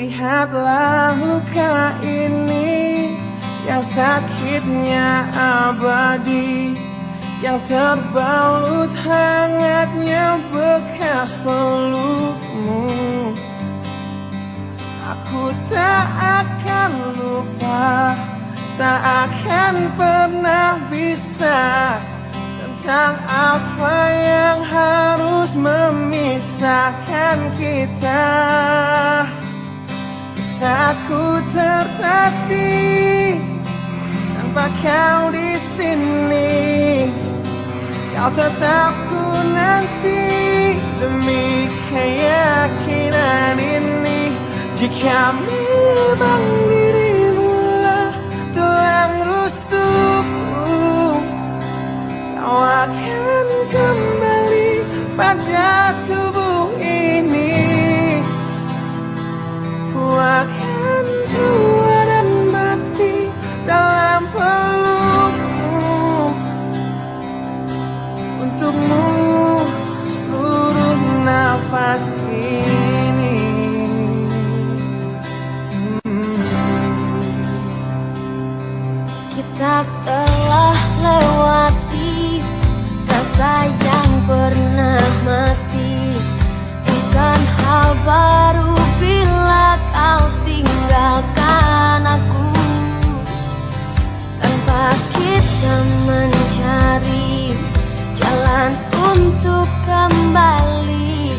Lihatlah luka ini yang sakitnya abadi, yang terbalut hangatnya bekas pelukmu. Aku tak akan lupa, tak akan pernah bisa, tentang apa yang harus memisahkan kita. Saat ku tertatih tanpa kau di sini, kau tetap ku nanti demi keyakinan ini. Jika memang dirimu lah tulang rusukku, kau akan kembali pada tubuh ini. Ku akan keluar dan mati dalam pelukmu, untukmu seluruh nafas ini. Kita telah lewati rasa yang pernah mati. Bukan hal baru bila kau tinggalkan aku, tanpa kita mencari jalan untuk kembali.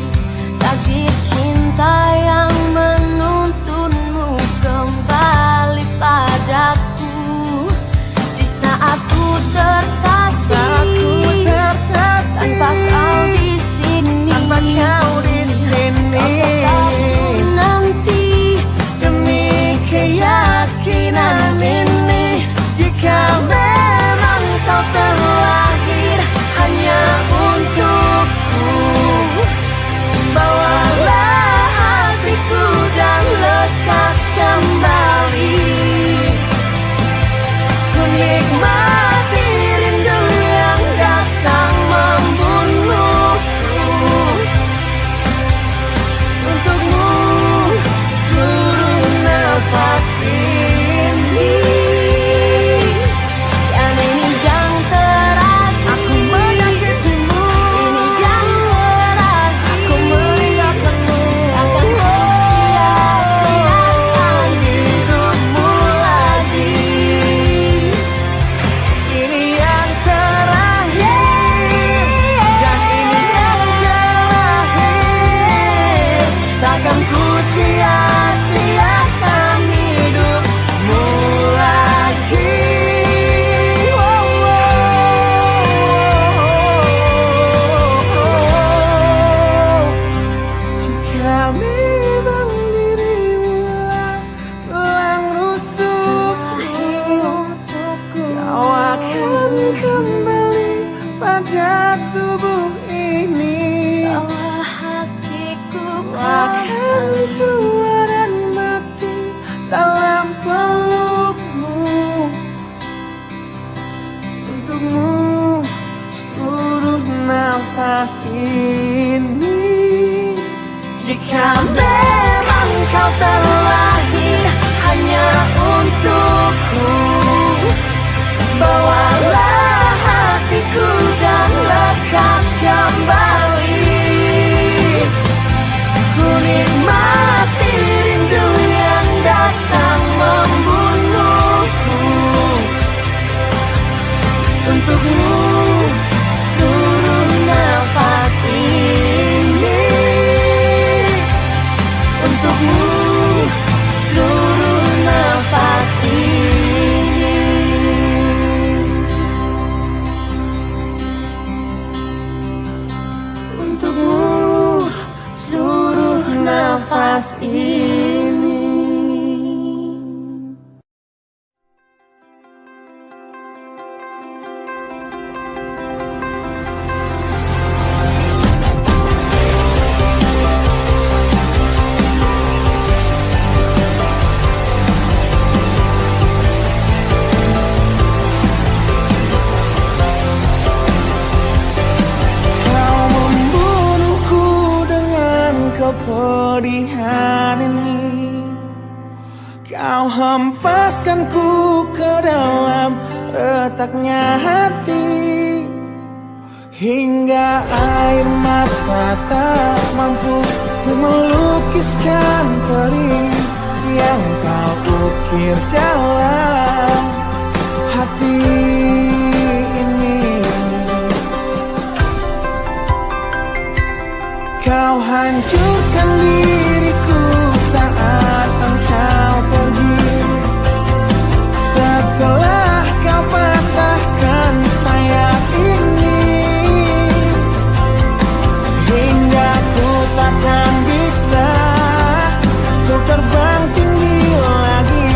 Takdir cinta yang menuntunmu kembali padaku. Di saat ku tertatih tanpa kau di sini, tanpa kau di sini, nanti demi keyakinan ini. Jika memang kau terlahir hanya untukku, bawalah hatiku dan lekas kembali. Ku nikmati rindu yang datang membunuhku, untukmu seluruh nafas ini. dan ini yang terakhir. Aku menyakitimu, Ini yang terakhir. aku meninggalkanmu. Akan ku sia-siakan Kau hempaskanku ke dalam retaknya hati, hingga air mata tak mampu untuk melukiskan perih yang kau ukir dalam hati ini. Kau hancurkan diriku saat engkau pergi, setelah kau patahkan sayap ini, hingga ku takkan bisa ku terbang tinggi lagi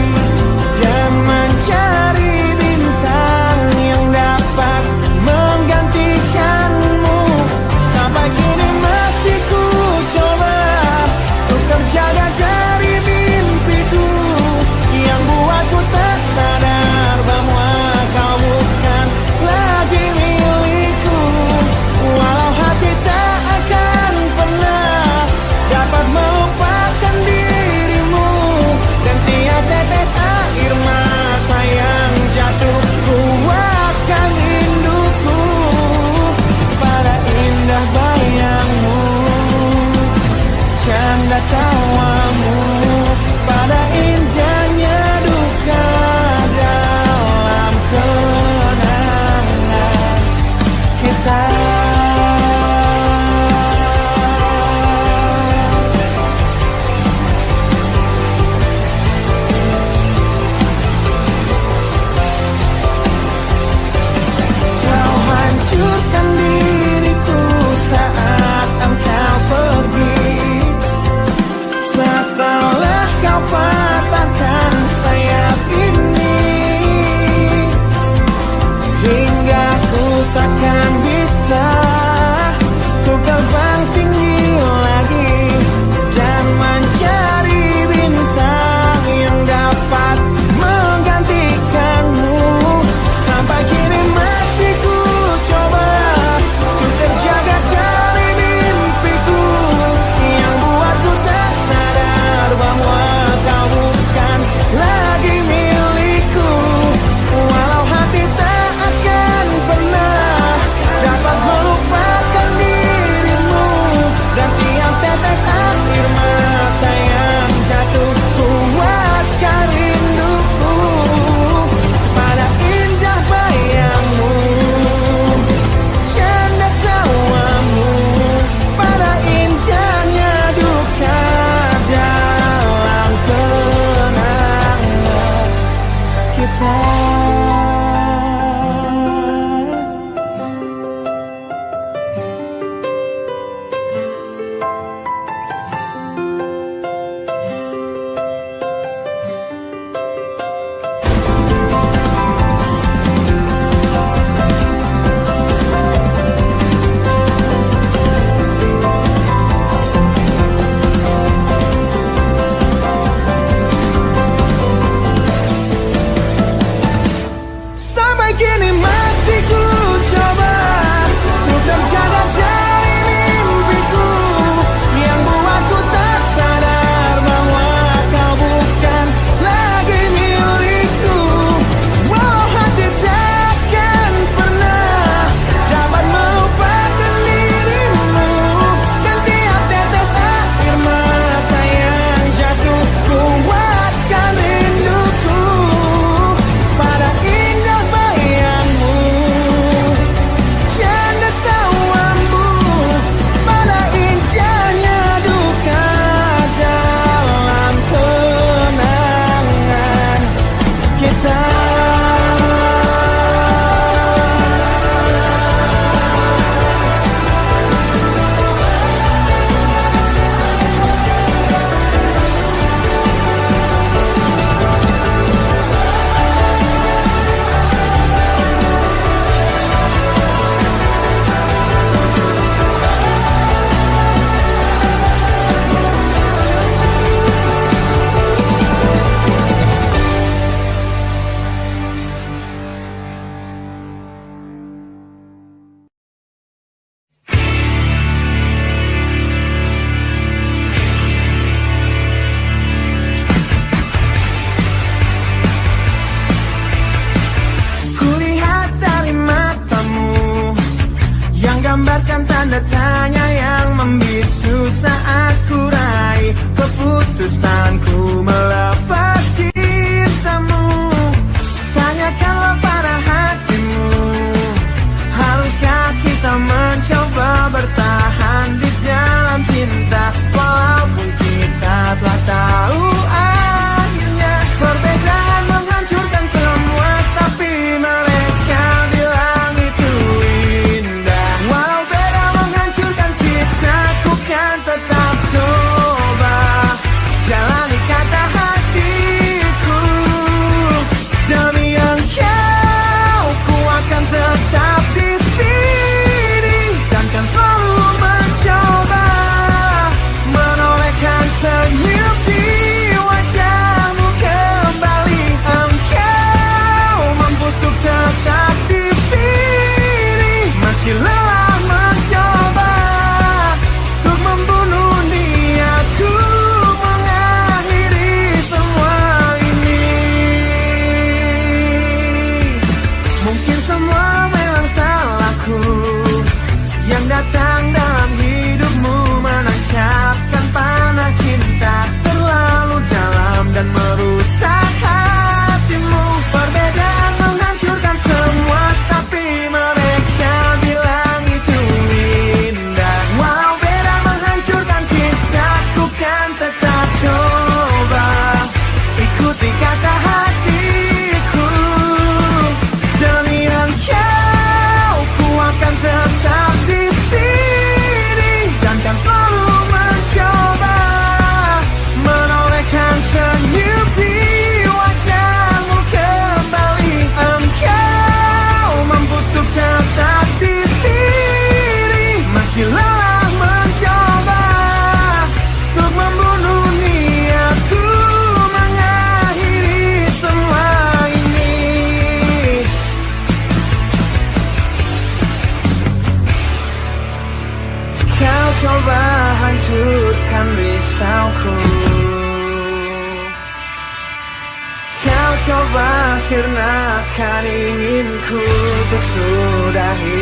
sirnakan inginku untuk sudahi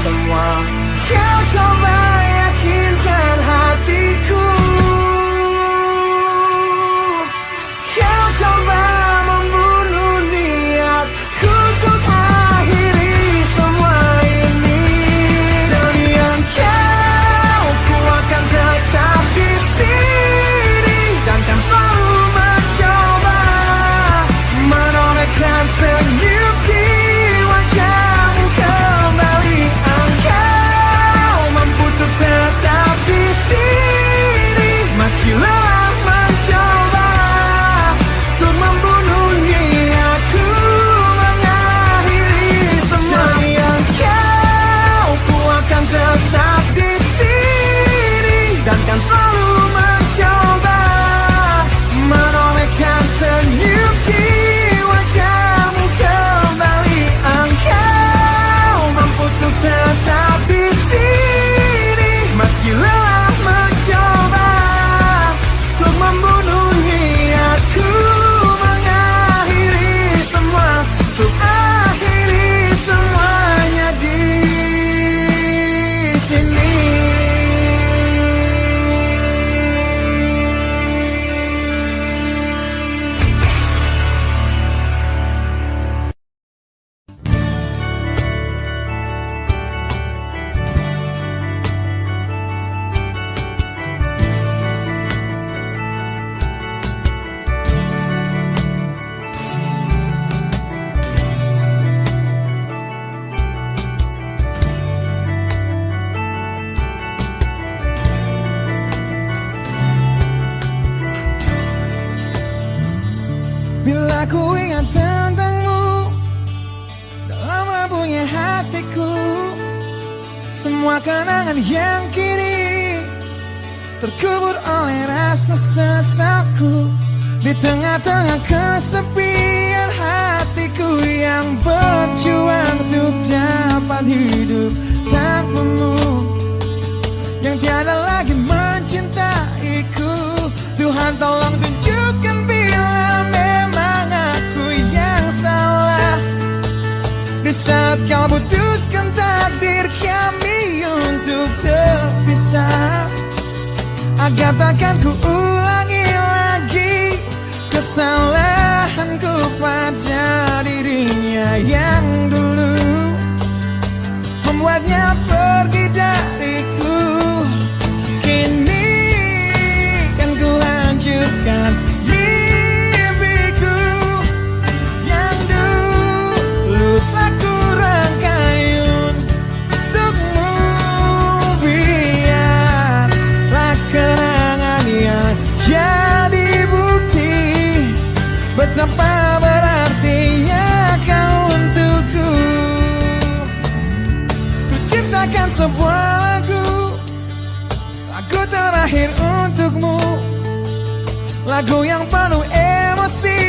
semua. Kau coba yakinkan hatiku, kau coba membunuh niatku untuk akhiri semua ini. Dan kau, ku akan tetap di sini dan kan selalu mencoba menorehkan senyum di wajahmu kembali. Engkau mampu untuk tetap di sini meski lelah mencoba untuk membunuh niatku mengakhiri semua. Dan kau, ku akan tetap di sini dan kan selalu mencoba menorehkan senyum di wajahmu kembali. Engkau mampu untuk tetap di sini meski lelah mencoba untuk membunuh niatku mengakhiri semua, untuk akhiri semuanya di sini. Bila ku ingat tentangmu dalam rapuhnya hatiku, semua kenangan yang kini terkubur oleh rasa sesalku. Di tengah-tengah kesepian hatiku yang berjuang untuk dapat hidup tanpamu, yang tiada lagi mencintaiku. Tuhan tolong tunjukkan bila memang aku yang salah, di saat kau putuskan takdir kami untuk terpisah, agar takkan ku ulangi lagi kesalahanku pada dirinya yang dulu membuatnya pergi dariku. Kini kan ku hancurkan mimpiku yang dulu telah ku rangkaiun untukmu. Biarlah kenangan yang jadi bukti betapa berartinya kau untukku. Ku ciptakan sebuah lagu terakhir untukmu, lagu yang penuh emosi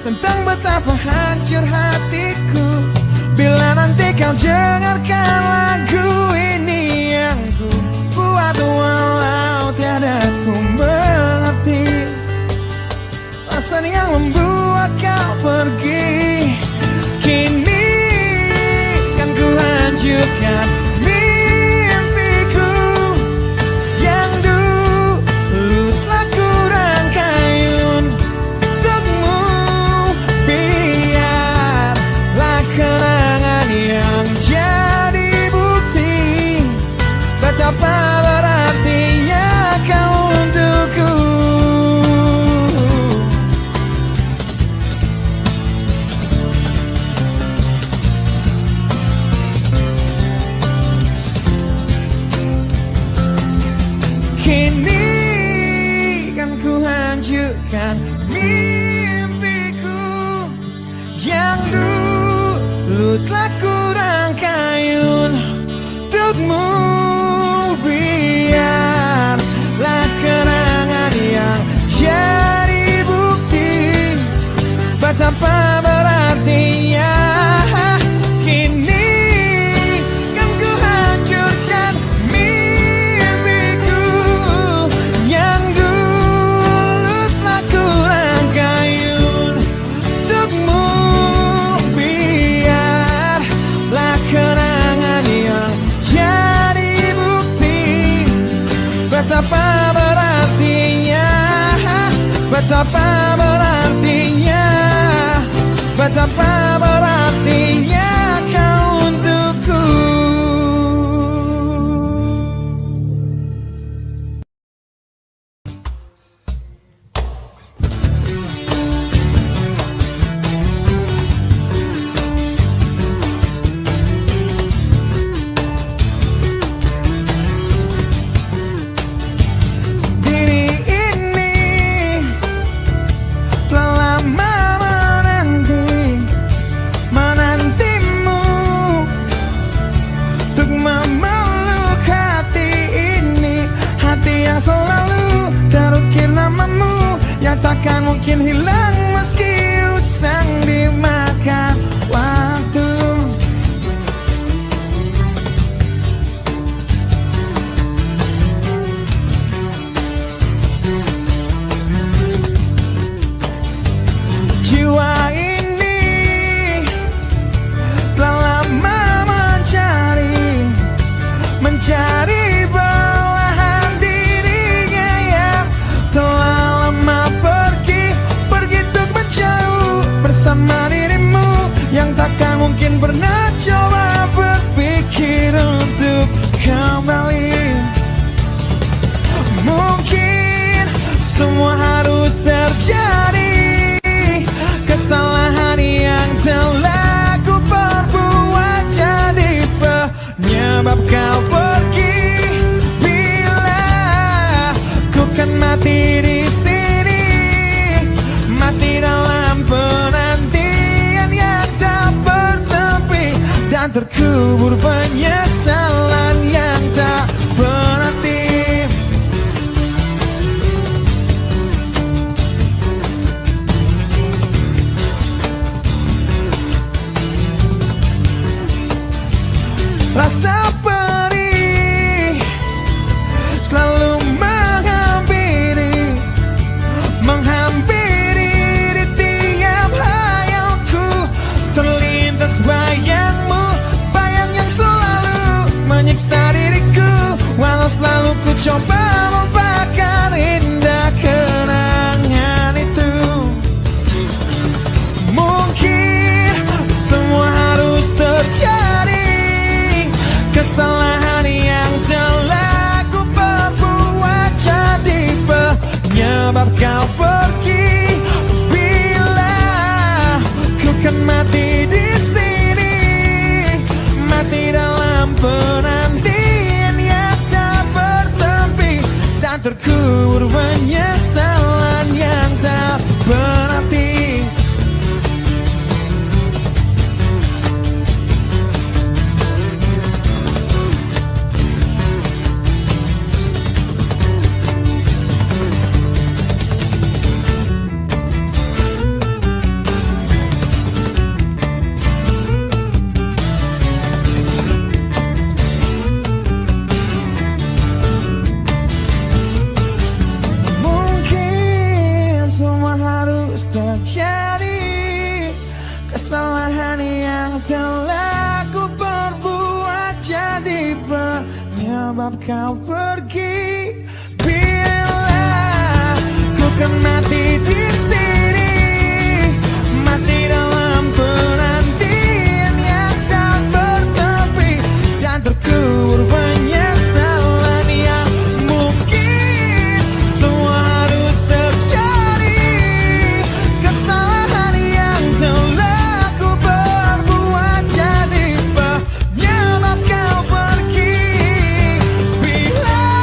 tentang betapa hancur hatiku. Bila nanti kau dengarkan lagu ini yang ku buat, walau tiada ku mengerti alasan yang membuat kau pergi. Kini kan ku hancurkan mimpiku yang dulu telah ku rangkaiun untukmu. Biarlah kenangan yang jadi bukti betapa berartinya kau untukku. Kini kan ku hancurkan mimpiku yang dulu telah ku rangkaiun untukmu. Biarlah kenangan yang jadi bukti betapa berartinya. Kini kan ku hancurkan mimpiku yang dulu telah ku rangkaiun betapa berartinya, betapa berartinya kau untukku. Takkan mungkin hilang meski usang dimakan waktu. Jiwa ini telah lama mencari belahan dirinya yang telah lama pergi untuk menjauh bersama dirimu yang takkan mungkin pernah coba berpikir untuk kembali. Mungkin semua harus terjadi, kesalahan yang telah ku perbuat jadi penyebab kau pergi. Bila ku kan mati di sini, mati dalam penantian yang tak bertepi, dan terkubur penyesalan yang tak berarti. Rasa perih selalu menghampiri di tiap hayalku. Terlintas bayangmu, bayang yang selalu menyiksa diriku. Walau selalu ku coba melupakan indah kenangan itu. Mungkin semua harus terjadi, kesalahan yang telah ku perbuat jadi penyebab kau pergi. Bila ku kan mati di sini, mati dalam penantian yang tak bertepi, dan terkubur penyesalan yang tak berarti. Terjadi, kesalahan yang telah ku perbuat jadi penyebab kau pergi. Bila ku kan mati di sini, mati dalam penantian yang tak bertepi, dan terkubur penyesalan yang mungkin semua harus terjadi. Kesalahan yang telah ku perbuat jadi penyebab kau pergi. Bila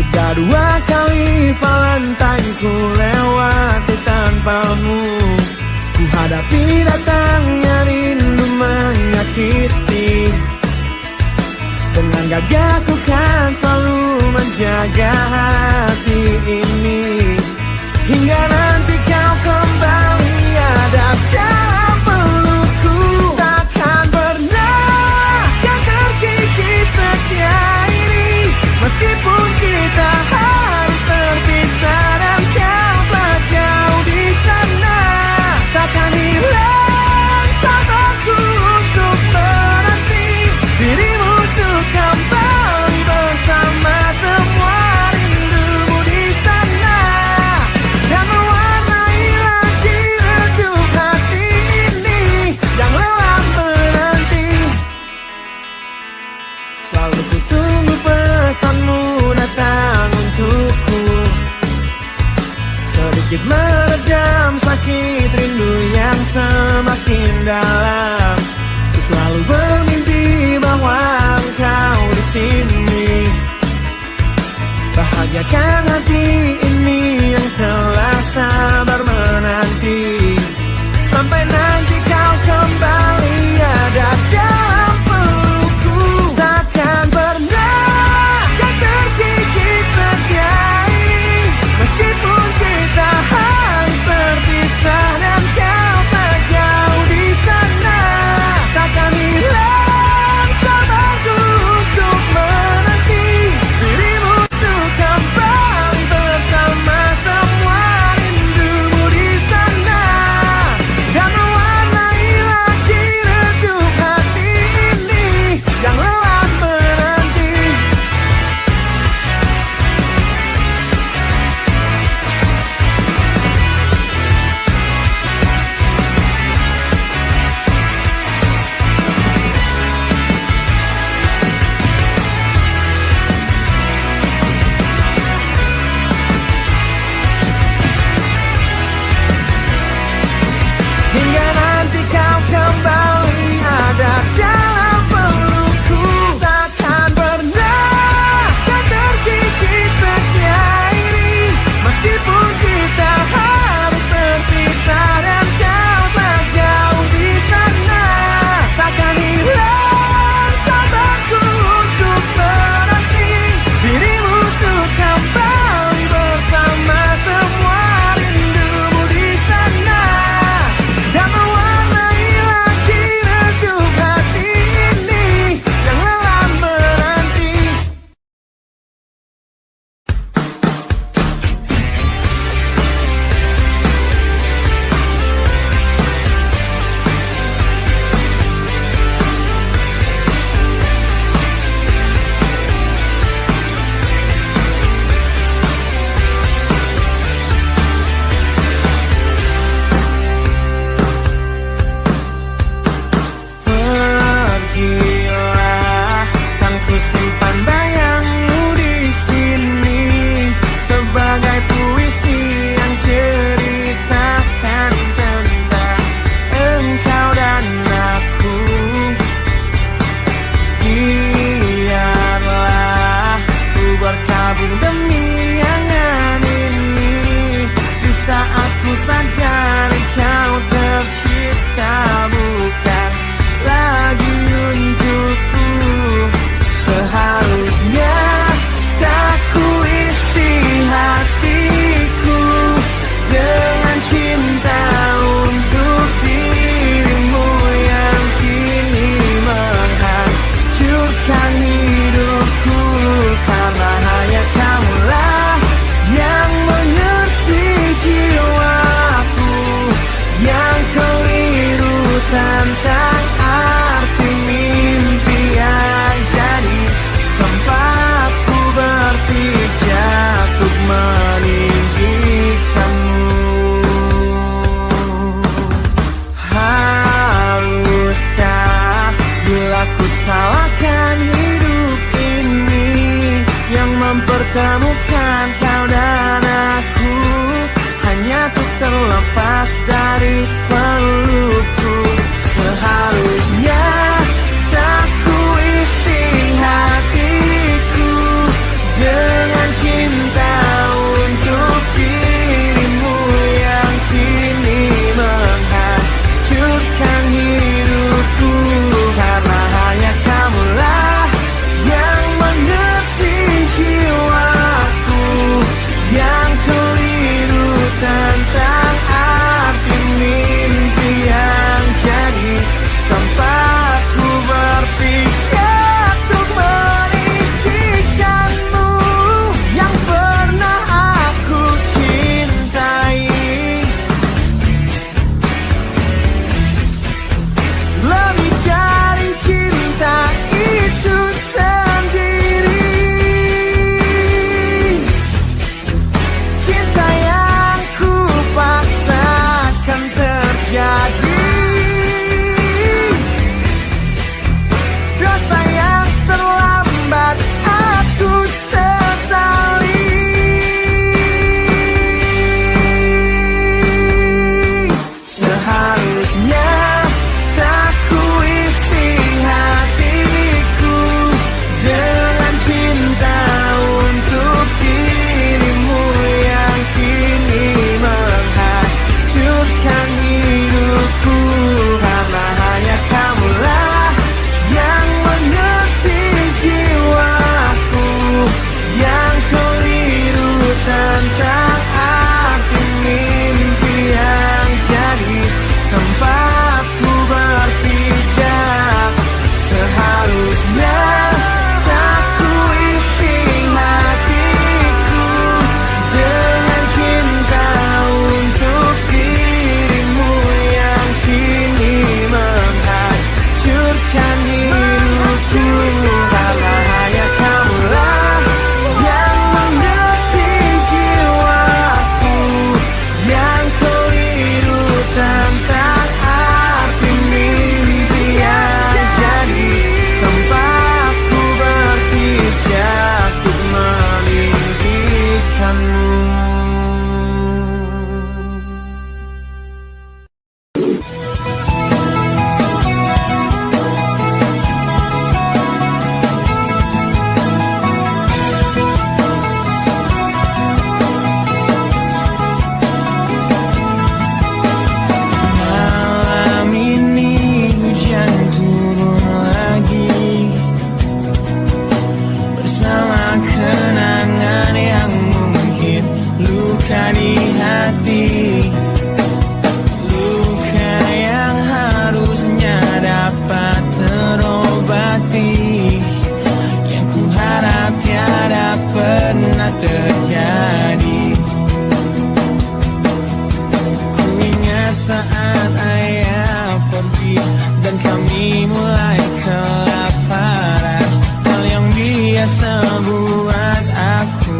Sudah 2 kali Valentine ku lewati tanpamu. Ku hadapi datangnya rindu menyakiti. Dengan gagah ku kan selalu menjaga hati ini. Hingga nanti kau kembali ada dalam pelukku. Takkan pernah kau terkikis setia ini. Meskipun kita harus terpisah dan kau telah jauh di sana. Takkan hilang sabarku untuk menanti dirimu untuk kembali bersama semua rindumu di sana. Dan mewarnai lagi redup hati ini yang lelah menanti. Selalu ku tunggu pesanmu datang untukku. Sedikit meredam sakit rindu yang semakin dalam. Ku selalu bermimpi bahwa engkau di sini. Bahagiakan hati ini yang telah sabar menanti. Sampai nanti kau kembali ada dalam pelukku. Takkan pernah kau terkikis setia ini. Meskipun kita harus terpisah dan kau tak jauh di sana. Takkan hilang sabarku untuk menanti dirimu untuk kembali bersama semua rindumu di sana. Dan mewarnai lagi redup hati ini yang lelah menanti. Hingga nanti kau kembali ada dalam pelukku. Takkan pernah kau terkikis setia ini. Meskipun kita harus terpisah dan kau tak jauh di sana. Takkan hilang sabarku untuk menanti dirimu untuk kembali bersama semua rindumu di sana. Dan mewarnai lagi redup hati ini yang lelah menanti. Pergilah, kan ku simpan bayangmu di sini sebagai puisi yang ceritakan tentang engkau dan aku. Biarlah ku berkabung demi angan ini. Di saat ku sadari kau tercipta bukan lagi untukku. Seharusnya tak ku isi hatiku dengan cinta untuk dirimu yang kini menghancurkan hidupku. Karena hanya kamulah yang mengerti jiwaku yang keliru tentang arti mimpi yang jadi tempatku berpijak untuk meninggikanmu. Haruskah bila ku salahkan hidup ini yang mempertemukan kau dan aku hanya untuk terlepas dari pelukku. Seharusnya tak ku isi hatiku dengan cinta kenangan yang mungkin luka di hati. Luka yang harusnya dapat terobati, yang ku harap tiada pernah terjadi. Ku ingat saat ayah pergi dan kami mulai kelaparan. Hal yang biasa buat aku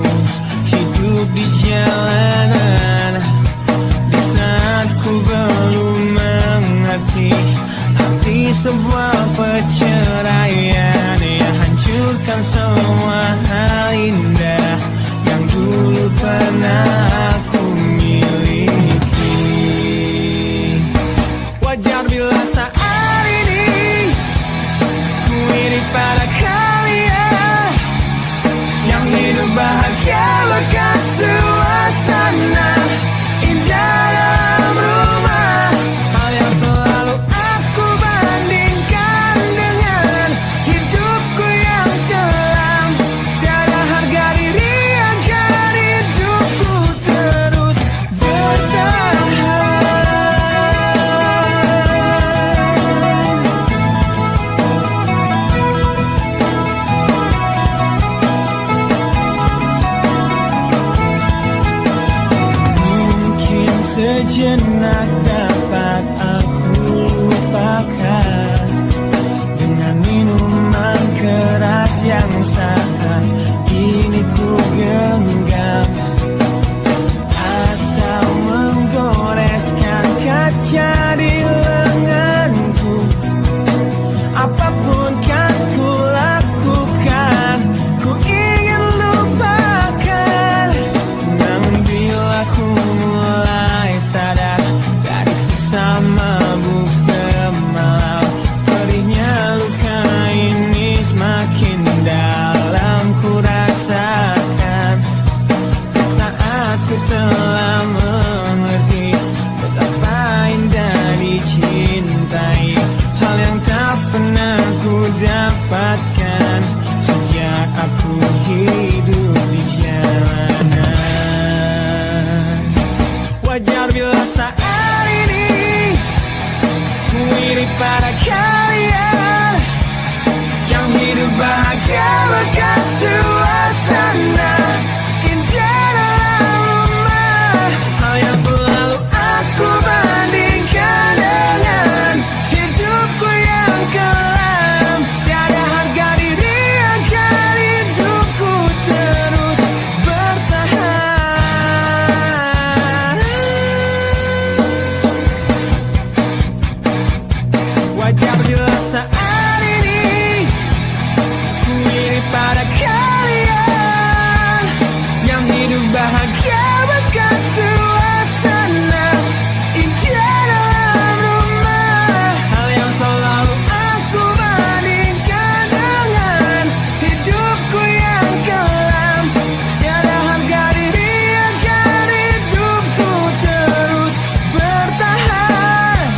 hidup di jalanan. Di saat ku belum mengerti arti sebuah perceraian yang hancurkan semua hal indah yang dulu pernah aku miliki. Wajar bila saat ini ku iri pada kalian yang hidup bahagia lekas suasana indah dalam rumah. Hal yang selalu aku bandingkan dengan hidupku yang kelam. Tiada harga diri agar hidupku terus bertahan. Mungkin sejenak dapat aku lupakan dengan minuman keras yang saat ini ku genggam, atau menggoreskan kaca di lenganku. Apapun kan ku lakukan, ku ingin lupakan. Namun bila ku mulai sadar dari sisa mabuk semalam, perihnya luka ini semakin dalam ku rasakan. Di saat ku telah mengerti betapa indah dicintai, hal yang tak pernah ku dapatkan sejak aku hidup di jalanan. Wajar bila saat ini ku iri pada kalian yang hidup bahagia lekas suasana indah dalam rumah. Hal yang selalu aku bandingkan dengan hidupku yang kelam. Tiada harga diri agar hidupku terus bertahan. Wajar bila saat ini ku iri pada kalian yang hidup bahagia bekas suasana indah dalam rumah. Hal yang selalu aku bandingkan dengan hidupku yang kelam. Tiada harga diri agar hidupku terus bertahan.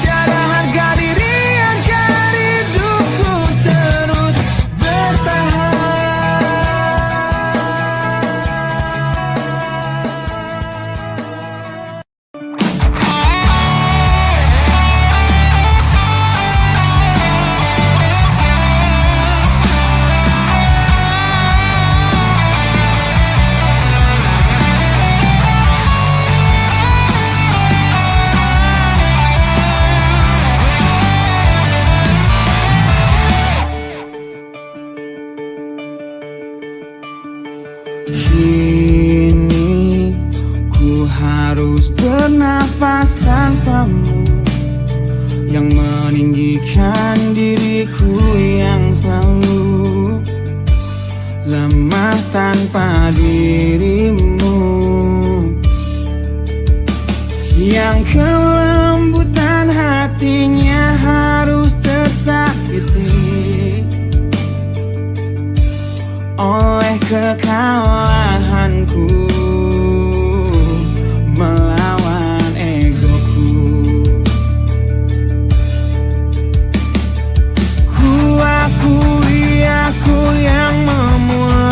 Tiada harga diri agar hidupku terus bertahan. Kini ku harus bernafas tanpamu yang meninggikan diriku yang selalu lemah tanpa dirimu, yang kelembutan hatinya harus tersakiti oleh kekalahanku melawan egoku. Ku akui aku yang memulai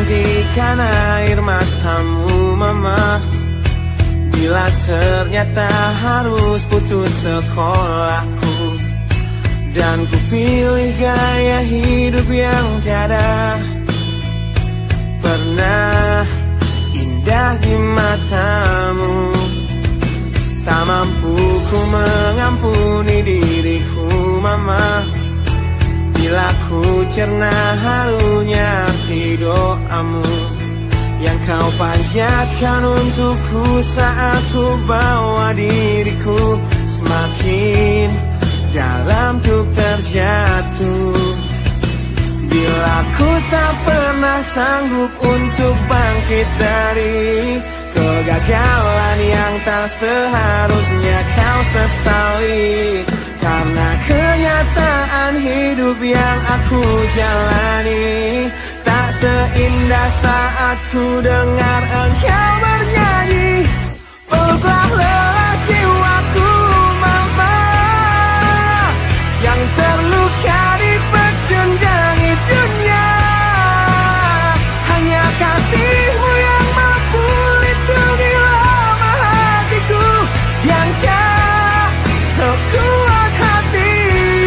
menitikkan air matamu mama, bila ternyata harus putus sekolahku. Dan ku pilih gaya hidup yang tiada pernah indah di matamu. Tak mampu ku mengampuni diriku mama, bila ku cerna harunya arti doamu yang kau panjatkan untukku saat ku bawa diriku semakin dalam untuk terjatuh. Bila ku tak pernah sanggup untuk bangkit dari kegagalan yang tak seharusnya kau sesali, karena kenyataan hidup yang aku jalani tak seindah saat ku dengar engkau bernyanyi. Peluklah lelah jiwaku mama, yang terluka di pecundangi dunia. Hanya kasihmu yang mampu lindungi lemah hatiku yang tak sekuat hatimu.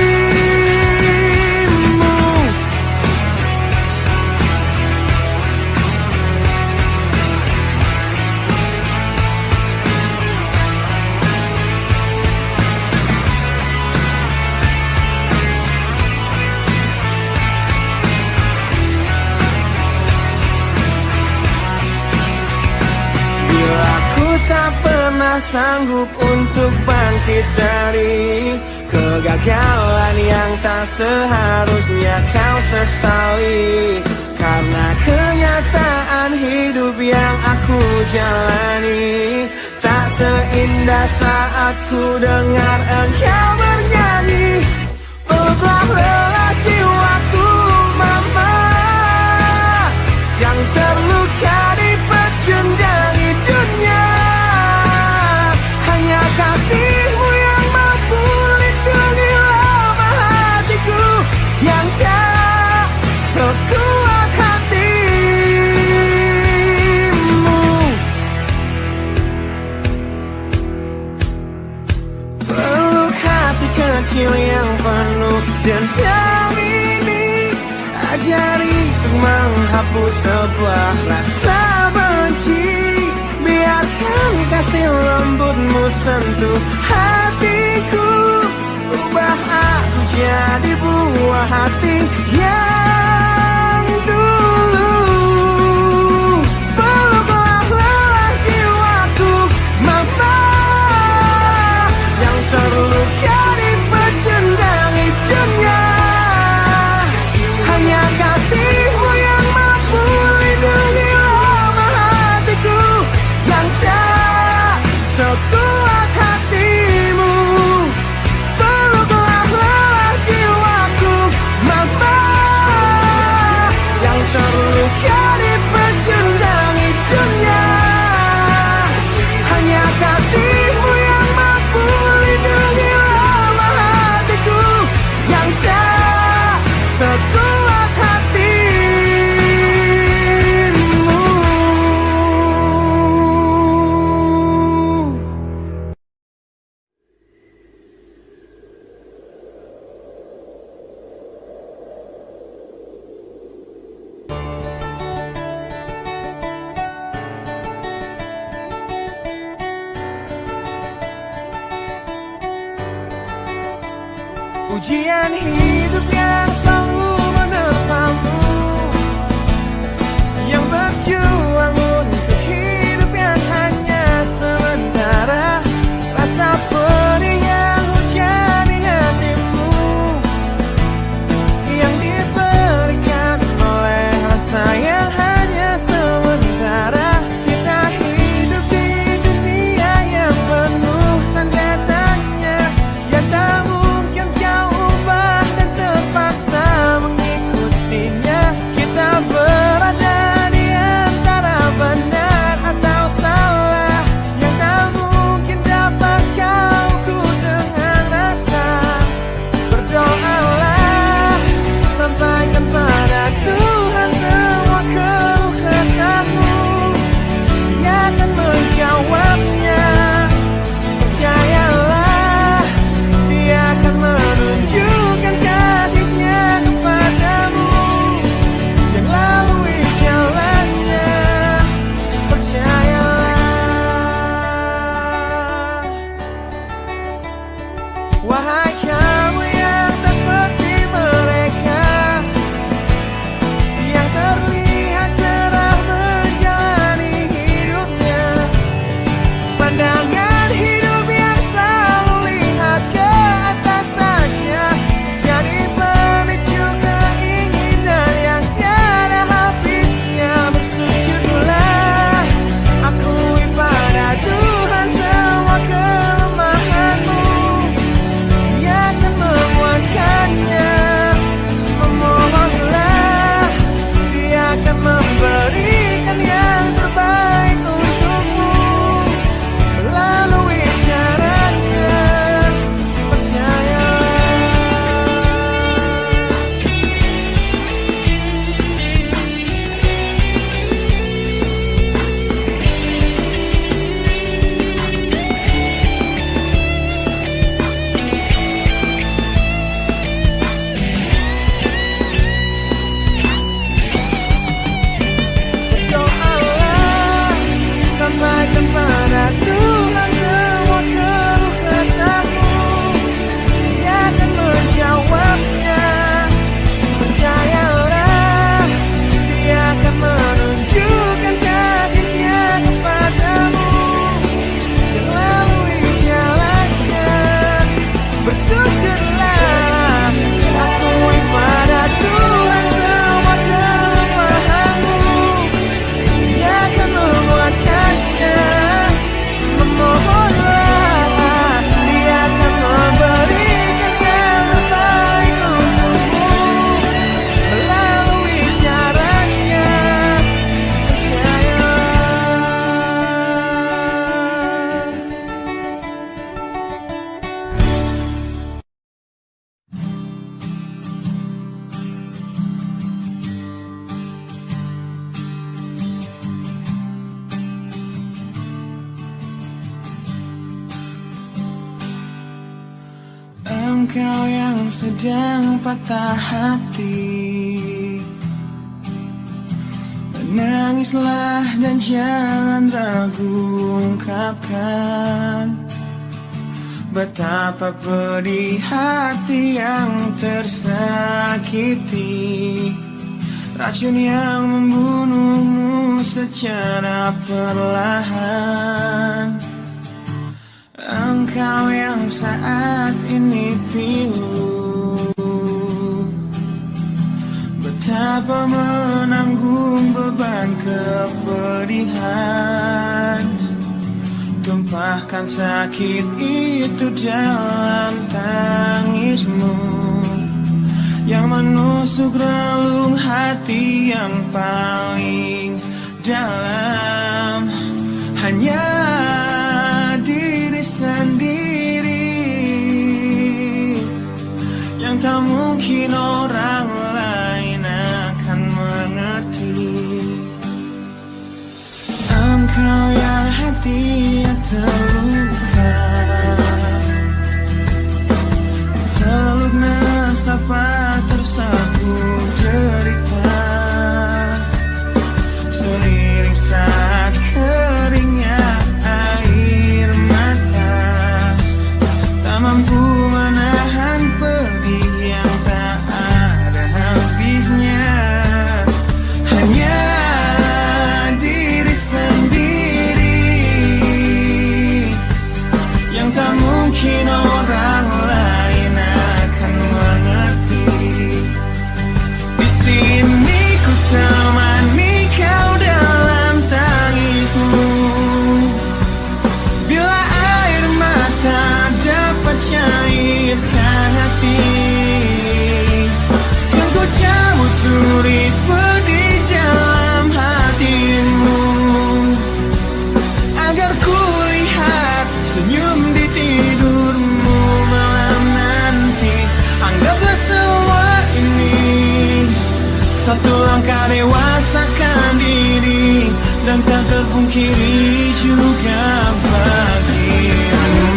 Bila ku tak pernah sanggup untuk bangkit dari kegagalan yang tak seharusnya kau sesali, karena kenyataan hidup yang aku jalani tak seindah saat ku dengar engkau bernyanyi. Peluklah lelah jiwaku mama, yang terluka di pecundangi dunia. Hanya kasihmu yang mampu lindungi lemah hatiku yang tak sekuat hatimu. Peluk hati kecil yang penuh dendam ini, ajari untuk menghapus sebuah rasa benci. Biarkan kasih lembutmu sentuh hatiku, ubah aku jadi buah hati yang dulu. Peluklah lelah jiwaku mama, yang terluka di pecundangi dunia. Hanya kasihmu yang mampu lindungi lemah hatiku yang tak sekuat hatimu. Peluklah lelah jiwaku mama, yang terluka di pecundangi dunia. Hanya kasihmu yang mampu lindungi lemah hatiku yang tak sekuat hatimu. Ujian hidup yang selalu menerpamu, yang berjuang untuk hidup yang hanya sementara. Rasa perih yang hujani hatimu, yang diberikan oleh rasa yang hanya sementara. Kita hidup di dunia yang penuh tanda tanya, yang tak mungkin kau ubah dan terpaksa. Wahai kamu yang tak seperti mereka, yang terlihat cerah menjalani hidupnya. Pandangan hidup yang selalu lihat ke atas saja, jadi pemicu keinginan yang tiada habisnya. Bersujudlah, akui pada Tuhan semua kelemahanmu, Dia akan menguatkannya. Memohonlah, Dia akan memberikan yang terbaik untukmu melalui caranya. Percayalah. Doalah, sampaikan pada Tuhan semua keluh kesahmu, Dia akan menjawabnya. Percayalah, Dia akan menunjukkan kasih-Nya kepadamu melalui jalannya. Bersujudlah, akui pada Tuhan semua kelemahanmu, Dia akan menguatkannya. Memohonlah, Dia akan memberikan yang terbaik untukmu melalui caranya. Percayalah. Engkau yang sedang patah hati, menangislah dan jangan ragu ungkapkan betapa pedih hati yang tersakiti, racun yang membunuhmu secara perlahan. Engkau yang saat ini pilu, betapa menanggung beban kepedihan, tumpahkan sakit itu dalam tangismu yang menusuk relung hati yang paling dalam. Hanya diri sendiri yang tak mungkin orang lain akan mengerti. Engkau yang hatinya terluka, peluk nestapa tersapu derita, seiring saat keringnya air mata, tak mampu menahan pedih yang tak ada habisnya. Hanya diri sendiri yang tak mungkin orang lain akan mengerti. Di sini ku temani kau dalam tangismu, bila air mata dapat cairkan hati, yang ku cabut duri pedih dalam hatimu, agar ku lihat senyum di tidurmu malam nanti. Anggaplah semua ini satu langkah dewasakan diri, dan tak terpungkiri juga bagimu.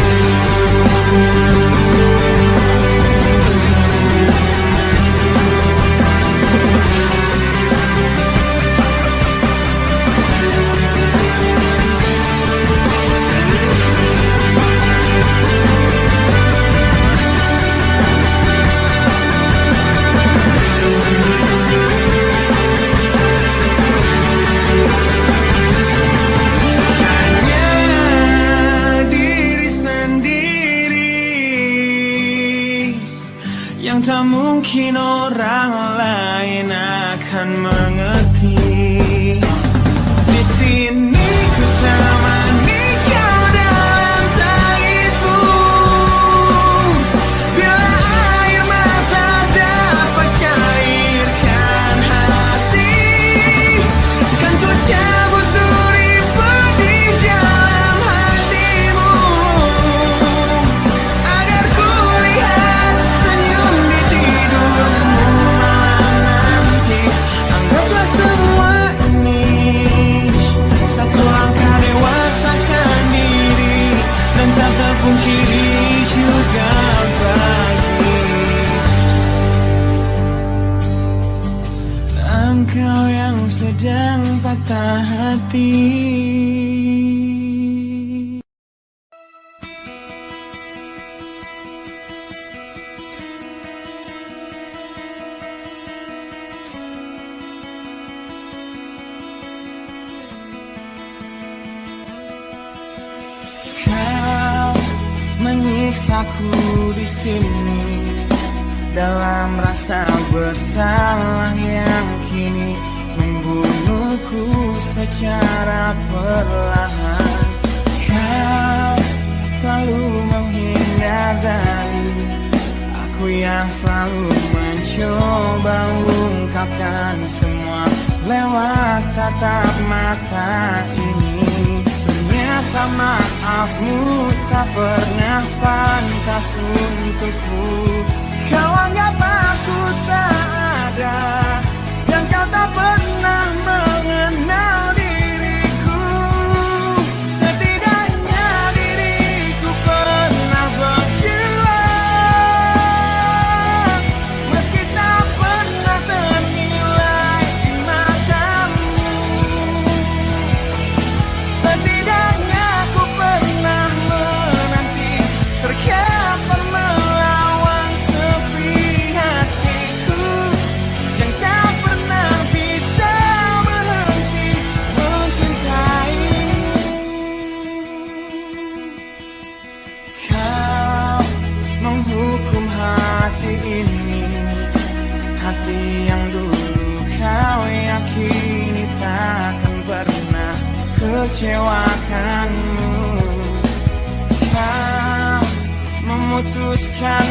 tak mungkin orang lain akan mengerti. Di sini ku temani kau dalam tangismu. Bila air mata dapat cairkan hati, kan ku cabut durimu di dalam hatimu, agar ku lihat senyum di tidurmu malam nanti. Anggaplah semua ini satu langkah dewasakan diri, dan tak terpungkiri juga bagi engkau yang sedang patah hati. Kau menyiksaku di sini dalam rasa bersalah yang kini membunuhku secara perlahan. Kau selalu menghindar dari aku yang selalu mencoba ungkapkan semua lewat tatap mata ini. Ternyata maafmu tak pernah pantas untukku. Kau anggap aku tak ada, dan kau tak pernah mengenal diriku. Setidaknya diriku pernah berjuang, meski tak pernah ternilai di matamu. Setidaknya aku pernah menanti, terkapar melawan sepi hatiku yang tak pernah bisa berhenti mencintaimu. Kau menghukum hati ini, hati yang dulu kau yakini takkan pernah kecewakanmu. Kau memutuskan